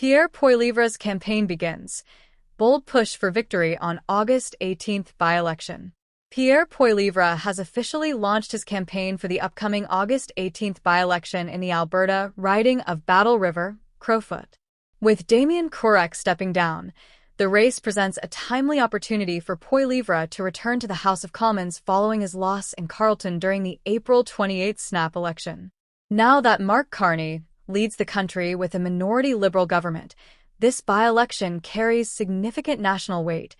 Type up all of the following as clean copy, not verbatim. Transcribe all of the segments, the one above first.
Pierre Poilievre's campaign begins. Bold push for victory on August 18th by-election. Pierre Poilievre has officially launched his campaign for the upcoming August 18th by-election in the Alberta riding of Battle River, Crowfoot. With Damien Kurek stepping down, the race presents a timely opportunity for Poilievre to return to the House of Commons following his loss in Carleton during the April 28 snap election. Now that Mark Carney leads the country with a minority Liberal government, this by-election carries significant national weight,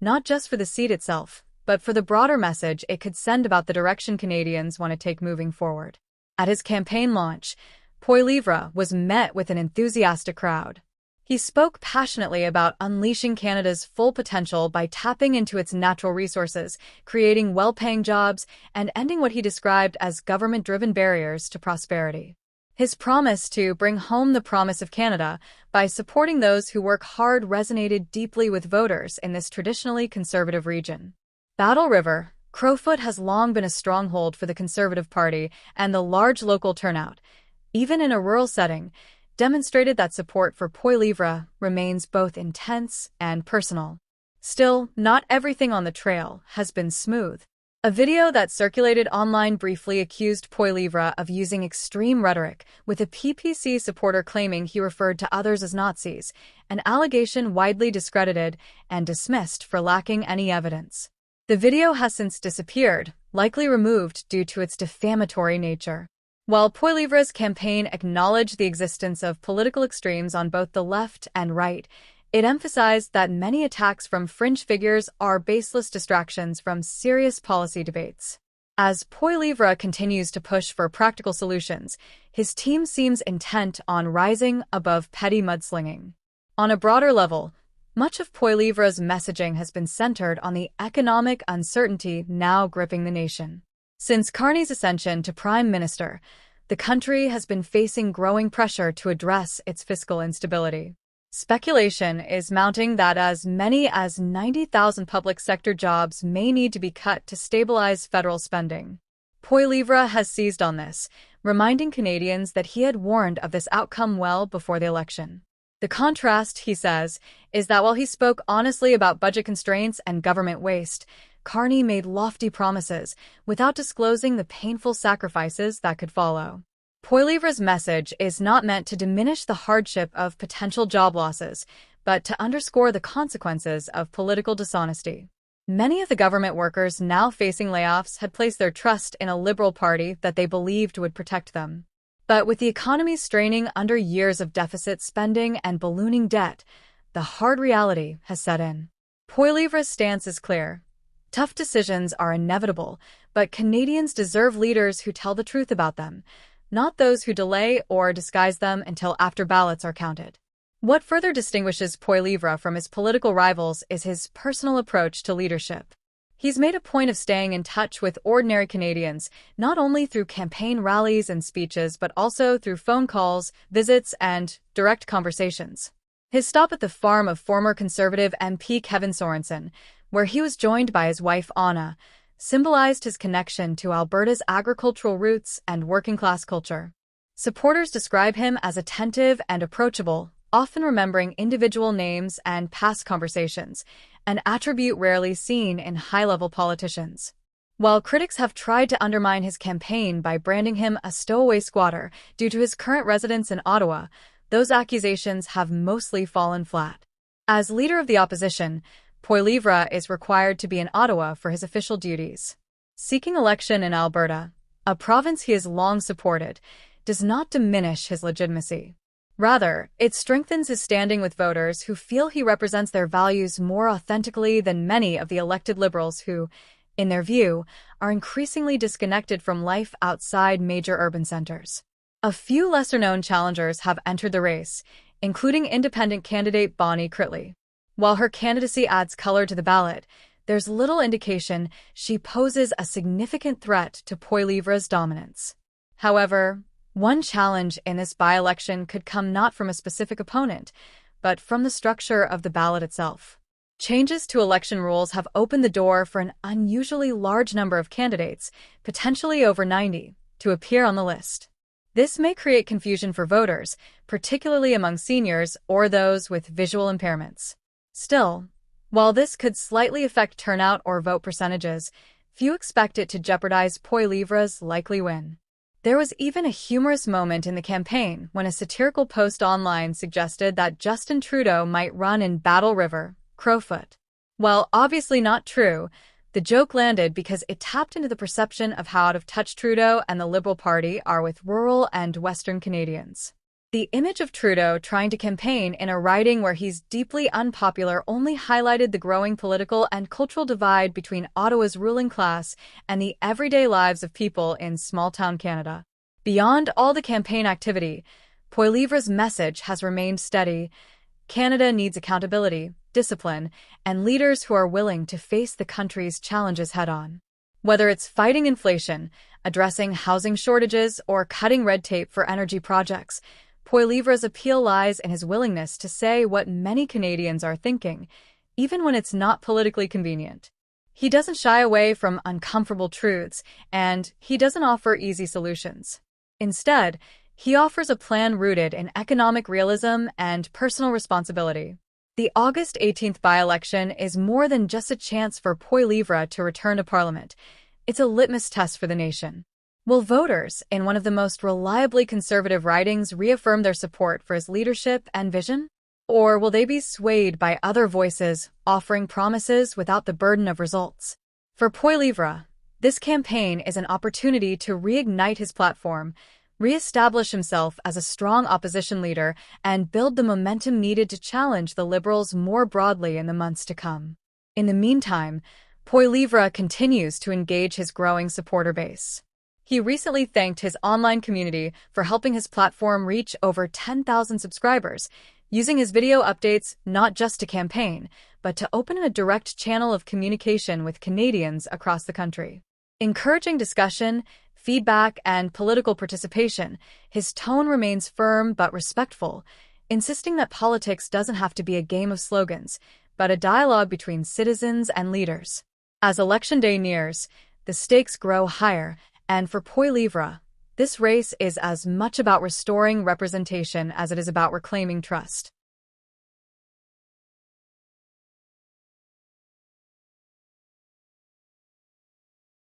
not just for the seat itself, but for the broader message it could send about the direction Canadians want to take moving forward. At his campaign launch, Poilievre was met with an enthusiastic crowd. He spoke passionately about unleashing Canada's full potential by tapping into its natural resources, creating well-paying jobs, and ending what he described as government-driven barriers to prosperity. His promise to bring home the promise of Canada by supporting those who work hard resonated deeply with voters in this traditionally conservative region. Battle River, Crowfoot has long been a stronghold for the Conservative Party, and the large local turnout, even in a rural setting, demonstrated that support for Poilievre remains both intense and personal. Still, not everything on the trail has been smooth. A video that circulated online briefly accused Poilievre of using extreme rhetoric, with a PPC supporter claiming he referred to others as Nazis, an allegation widely discredited and dismissed for lacking any evidence. The video has since disappeared, likely removed due to its defamatory nature. While Poilievre's campaign acknowledged the existence of political extremes on both the left and right, it emphasized that many attacks from fringe figures are baseless distractions from serious policy debates. As Poilievre continues to push for practical solutions, his team seems intent on rising above petty mudslinging. On a broader level, much of Poilievre's messaging has been centered on the economic uncertainty now gripping the nation. Since Carney's ascension to Prime Minister, the country has been facing growing pressure to address its fiscal instability. Speculation is mounting that as many as 90,000 public sector jobs may need to be cut to stabilize federal spending. Poilievre has seized on this, reminding Canadians that he had warned of this outcome well before the election. The contrast, he says, is that while he spoke honestly about budget constraints and government waste, Carney made lofty promises without disclosing the painful sacrifices that could follow. Poilievre's message is not meant to diminish the hardship of potential job losses, but to underscore the consequences of political dishonesty. Many of the government workers now facing layoffs had placed their trust in a Liberal Party that they believed would protect them. But with the economy straining under years of deficit spending and ballooning debt, the hard reality has set in. Poilievre's stance is clear. Tough decisions are inevitable, but Canadians deserve leaders who tell the truth about them, not those who delay or disguise them until after ballots are counted. What further distinguishes Poilievre from his political rivals is his personal approach to leadership. He's made a point of staying in touch with ordinary Canadians, not only through campaign rallies and speeches, but also through phone calls, visits, and direct conversations. His stop at the farm of former Conservative MP Kevin Sorensen, where he was joined by his wife Anna, symbolized his connection to Alberta's agricultural roots and working-class culture. Supporters describe him as attentive and approachable, often remembering individual names and past conversations, an attribute rarely seen in high-level politicians. While critics have tried to undermine his campaign by branding him a stowaway squatter due to his current residence in Ottawa, those accusations have mostly fallen flat. As leader of the opposition, Poilievre is required to be in Ottawa for his official duties. Seeking election in Alberta, a province he has long supported, does not diminish his legitimacy. Rather, it strengthens his standing with voters who feel he represents their values more authentically than many of the elected Liberals who, in their view, are increasingly disconnected from life outside major urban centers. A few lesser-known challengers have entered the race, including independent candidate Bonnie Critley. While her candidacy adds color to the ballot, there's little indication she poses a significant threat to Poilievre's dominance. However, one challenge in this by-election could come not from a specific opponent, but from the structure of the ballot itself. Changes to election rules have opened the door for an unusually large number of candidates, potentially over 90, to appear on the list. This may create confusion for voters, particularly among seniors or those with visual impairments. Still, while this could slightly affect turnout or vote percentages, few expect it to jeopardize Poilievre's likely win. There was even a humorous moment in the campaign when a satirical post online suggested that Justin Trudeau might run in Battle River, Crowfoot. While obviously not true, the joke landed because it tapped into the perception of how out of touch Trudeau and the Liberal Party are with rural and Western Canadians. The image of Trudeau trying to campaign in a riding where he's deeply unpopular only highlighted the growing political and cultural divide between Ottawa's ruling class and the everyday lives of people in small-town Canada. Beyond all the campaign activity, Poilievre's message has remained steady. Canada needs accountability, discipline, and leaders who are willing to face the country's challenges head-on. Whether it's fighting inflation, addressing housing shortages, or cutting red tape for energy projects, Poilievre's appeal lies in his willingness to say what many Canadians are thinking, even when it's not politically convenient. He doesn't shy away from uncomfortable truths, and he doesn't offer easy solutions. Instead, he offers a plan rooted in economic realism and personal responsibility. The August 18th by-election is more than just a chance for Poilievre to return to Parliament. It's a litmus test for the nation. Will voters, in one of the most reliably conservative ridings, reaffirm their support for his leadership and vision? Or will they be swayed by other voices, offering promises without the burden of results? For Poilievre, this campaign is an opportunity to reignite his platform, re-establish himself as a strong opposition leader, and build the momentum needed to challenge the Liberals more broadly in the months to come. In the meantime, Poilievre continues to engage his growing supporter base. He recently thanked his online community for helping his platform reach over 10,000 subscribers, using his video updates not just to campaign, but to open a direct channel of communication with Canadians across the country. Encouraging discussion, feedback, and political participation, his tone remains firm but respectful, insisting that politics doesn't have to be a game of slogans, but a dialogue between citizens and leaders. As Election Day nears, the stakes grow higher, and for Poilievre, this race is as much about restoring representation as it is about reclaiming trust.